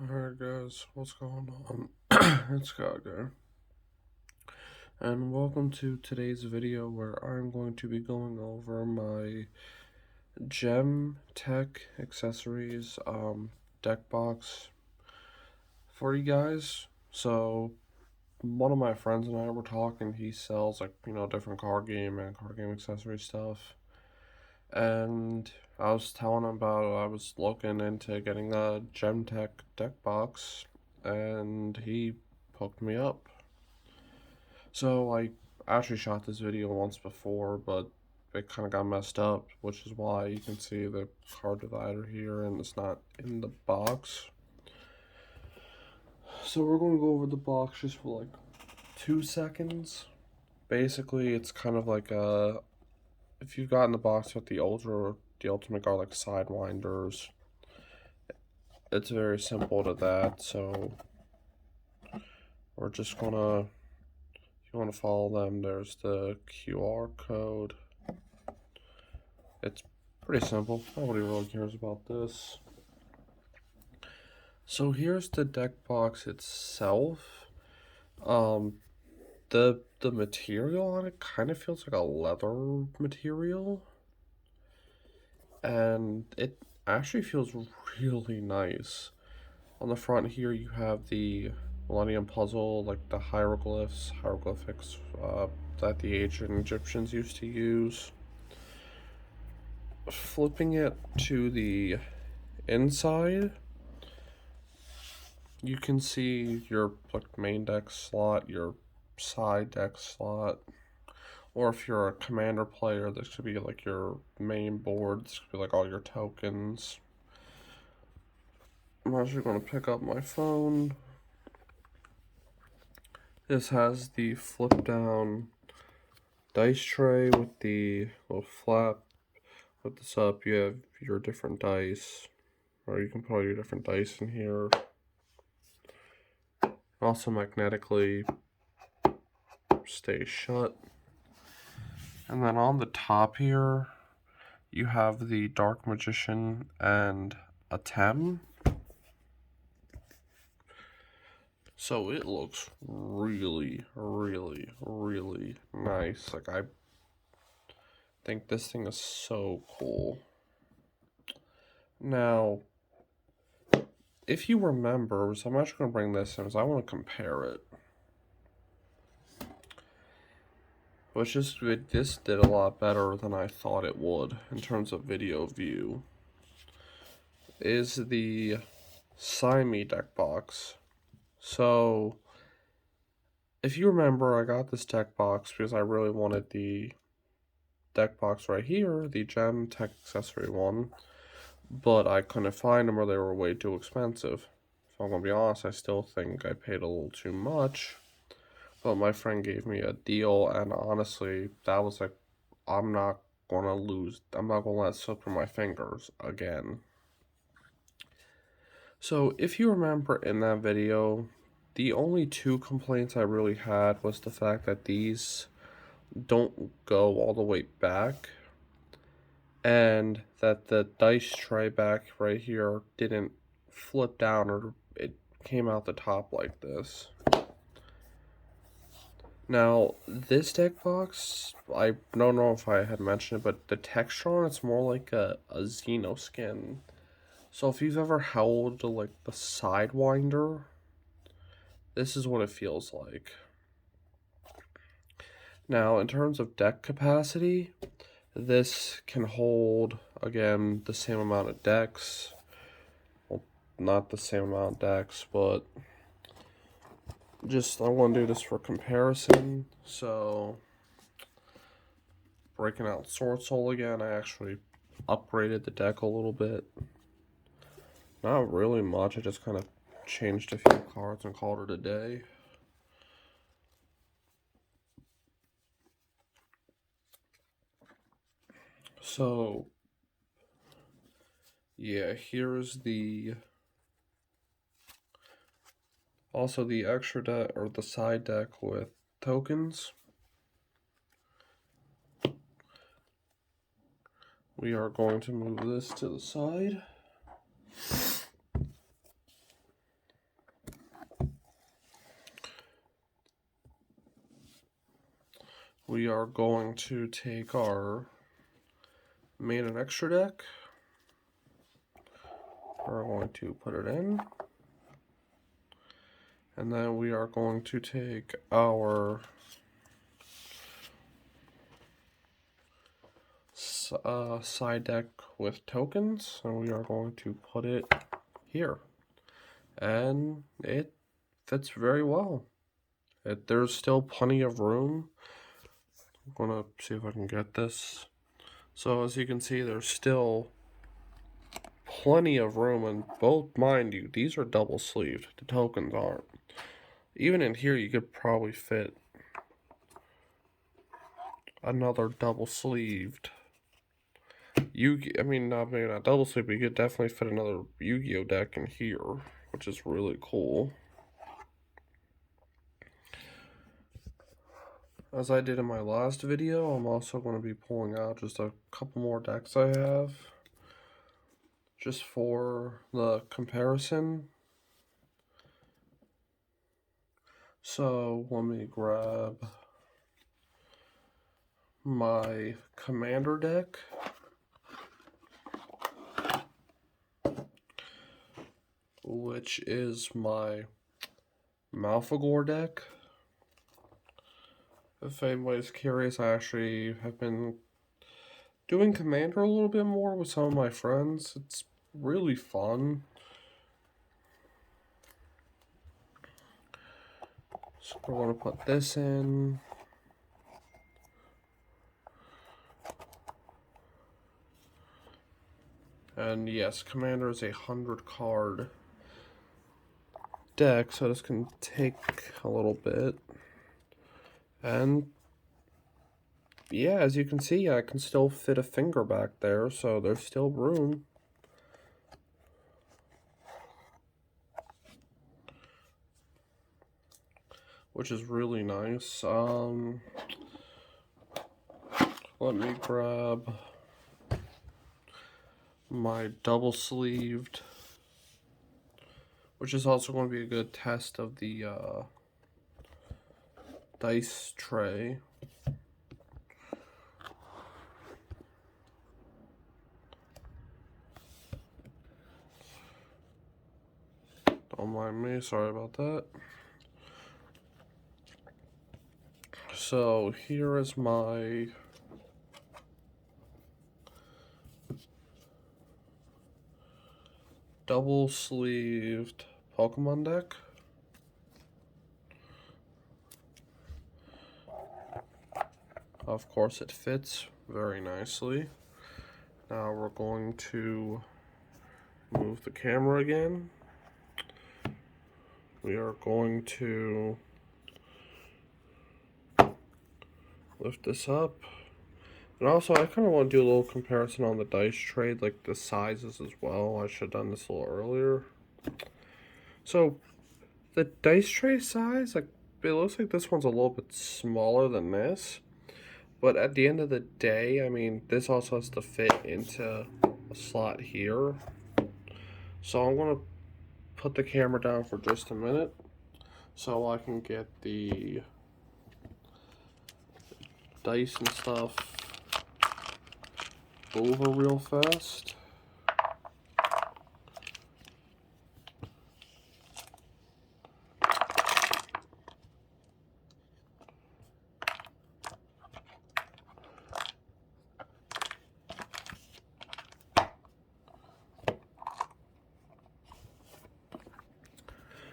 Alright guys, what's going on? It's Scott here. And welcome to today's video where I'm going to be going over my gem tech accessories deck box for you guys. So one of my friends and I were talking. He sells different card game and card game accessory stuff. And I was telling him about I was looking into getting a gem tech deck box, and he hooked me up. So I actually shot this video once before, but it kind of got messed up, which is why you can see the card divider here and it's not in the box. So we're going to go over the box just for like 2 seconds. Basically, it's kind of like if you've gotten the box with the ultimate garlic sidewinders, it's very simple to that. So we're just gonna, if you want to follow them, there's the QR code. It's pretty simple. Nobody really cares about this. So here's the deck box itself. The material on it kind of feels like a leather material, and it actually feels really nice. On the front here, you have the Millennium Puzzle, like the hieroglyphics that the ancient Egyptians used to use. Flipping it to the inside, you can see your main deck slot, your side deck slot, or if you're a commander player, this could be like your main board. This could be like all your tokens. I'm actually going to pick up my phone. This has the flip down dice tray with the little flap. Put this up, you have your different dice, or you can put all your different dice in here. Also magnetically stay shut. And then on the top here, you have the Dark Magician and a Tem. So it looks really, really, really nice. Like, I think this thing is so cool. Now, if you remember, so I'm actually going to bring this in because I want to compare it. This did a lot better than I thought it would in terms of video view. Is the Siamese deck box. So, if you remember, I got this deck box because I really wanted the deck box right here, the Gem Tech accessory one, but I couldn't find them or they were way too expensive. If I'm gonna be honest, I still think I paid a little too much, but my friend gave me a deal, and honestly, that was like, I'm not gonna let it slip through my fingers again. So if you remember in that video, the only two complaints I really had was the fact that these don't go all the way back, and that the dice tray back right here didn't flip down, or it came out the top like this. Now, this deck box, I don't know if I had mentioned it, but the texture on it's more like a Xeno skin. So if you've ever held like the Sidewinder, this is what it feels like. Now, in terms of deck capacity, this can hold, again, the same amount of decks. Well, not the same amount of decks, but just I want to do this for comparison. So, breaking out Sword Soul again, I actually upgraded the deck a little bit. Not really much, I just kind of changed a few cards and called it a day. So, yeah, here's also the extra deck, or the side deck with tokens. We are going to move this to the side. we are going to take our main and extra deck. We're going to put it in. And then we are going to take our side deck with tokens, and we are going to put it here. And it fits very well. There's still plenty of room. I'm gonna see if I can get this. So as you can see, there's still plenty of room, and both, mind you, these are double sleeved. The tokens aren't. Even in here, you could probably fit another double sleeved. I mean, maybe not double sleeved, but you could definitely fit another Yu-Gi-Oh deck in here, which is really cool. As I did in my last video, I'm also going to be pulling out just a couple more decks I have, just for the comparison. So let me grab my Commander deck, which is my Malphagor deck. If anybody's curious, I actually have been doing Commander a little bit more with some of my friends. It's really fun. So we're going to put this in. And yes, Commander is a 100-card deck, so this can take a little bit. And yeah, as you can see, I can still fit a finger back there, so there's still room. Which is really nice. Let me grab my double sleeved, which is also going to be a good test of the dice tray. Don't mind me, sorry about that. So here is my double sleeved Pokemon deck. Of course it fits very nicely. Now we're going to move the camera again. We are going to lift this up. And also, I kind of want to do a little comparison on the dice trade, like the sizes as well. I should have done this a little earlier. So, the dice tray size, like, it looks like this one's a little bit smaller than this. But at the end of the day, I mean, this also has to fit into a slot here. So I'm going to put the camera down for just a minute so I can get the dice and stuff over real fast.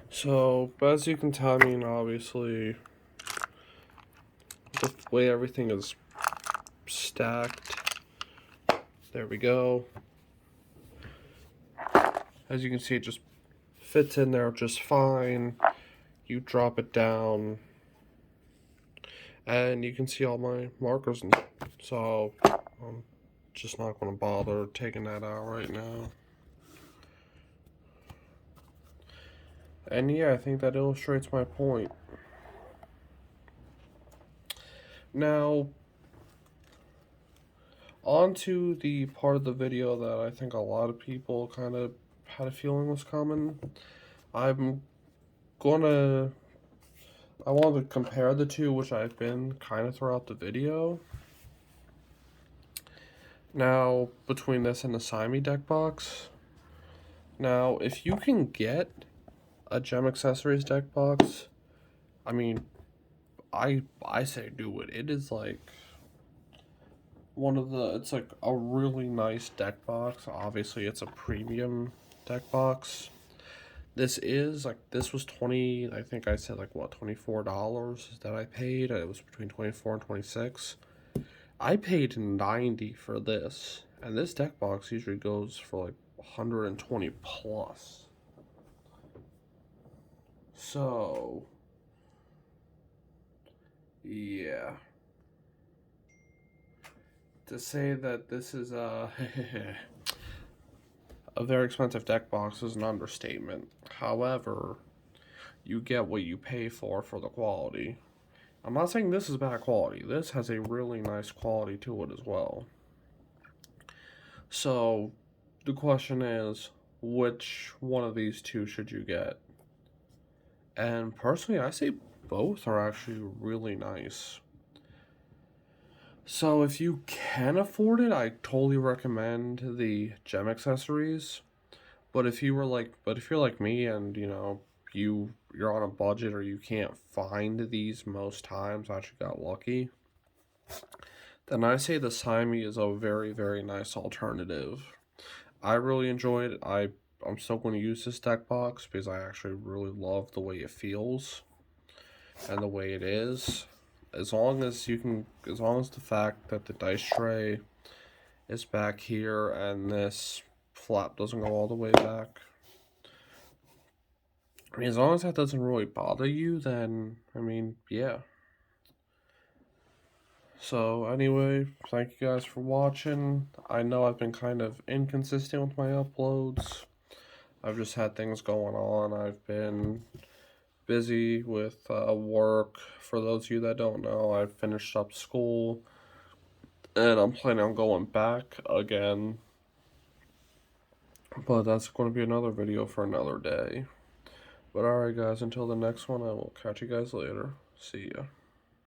So, as you can tell, I mean, obviously, the way everything is stacked, there we go. As you can see, it just fits in there just fine. You drop it down, and you can see all my markers, and so I'm just not going to bother taking that out right now. And yeah, I think that illustrates my point. Now, on to the part of the video that I think a lot of people kind of had a feeling was coming. I'm gonna I wanted to compare the two, which I've been kind of throughout the video. Now, between this and the Simi deck box. Now, if you can get a Gem Accessories deck box, I mean, I say do it. It is like it's like a really nice deck box. Obviously, it's a premium deck box. This was 20, I think I said like what, $24 that I paid. It was between 24 and 26. I paid 90 for this, and this deck box usually goes for like 120 plus. So, yeah. To say that this is a very expensive deck box is an understatement. However, you get what you pay for the quality. I'm not saying this is bad quality. This has a really nice quality to it as well. So, the question is, which one of these two should you get? And personally, I say both are actually really nice. So if you can afford it, I totally recommend the Gem Accessories. But if you're like me and you're on a budget or you can't find these most times, I actually got lucky, then I say the Simi is a very, very nice alternative. I really enjoyed it. I'm still going to use this deck box because I actually really love the way it feels and the way it is. As long as the fact that the dice tray is back here and this flap doesn't go all the way back. I mean, as long as that doesn't really bother you, then, I mean, yeah. So, anyway, thank you guys for watching. I know I've been kind of inconsistent with my uploads. I've just had things going on. I've been busy with work. For those of you that don't know, I've finished up school, and I'm planning on going back again. But that's going to be another video for another day. But alright guys, until the next one, I will catch you guys later. See ya.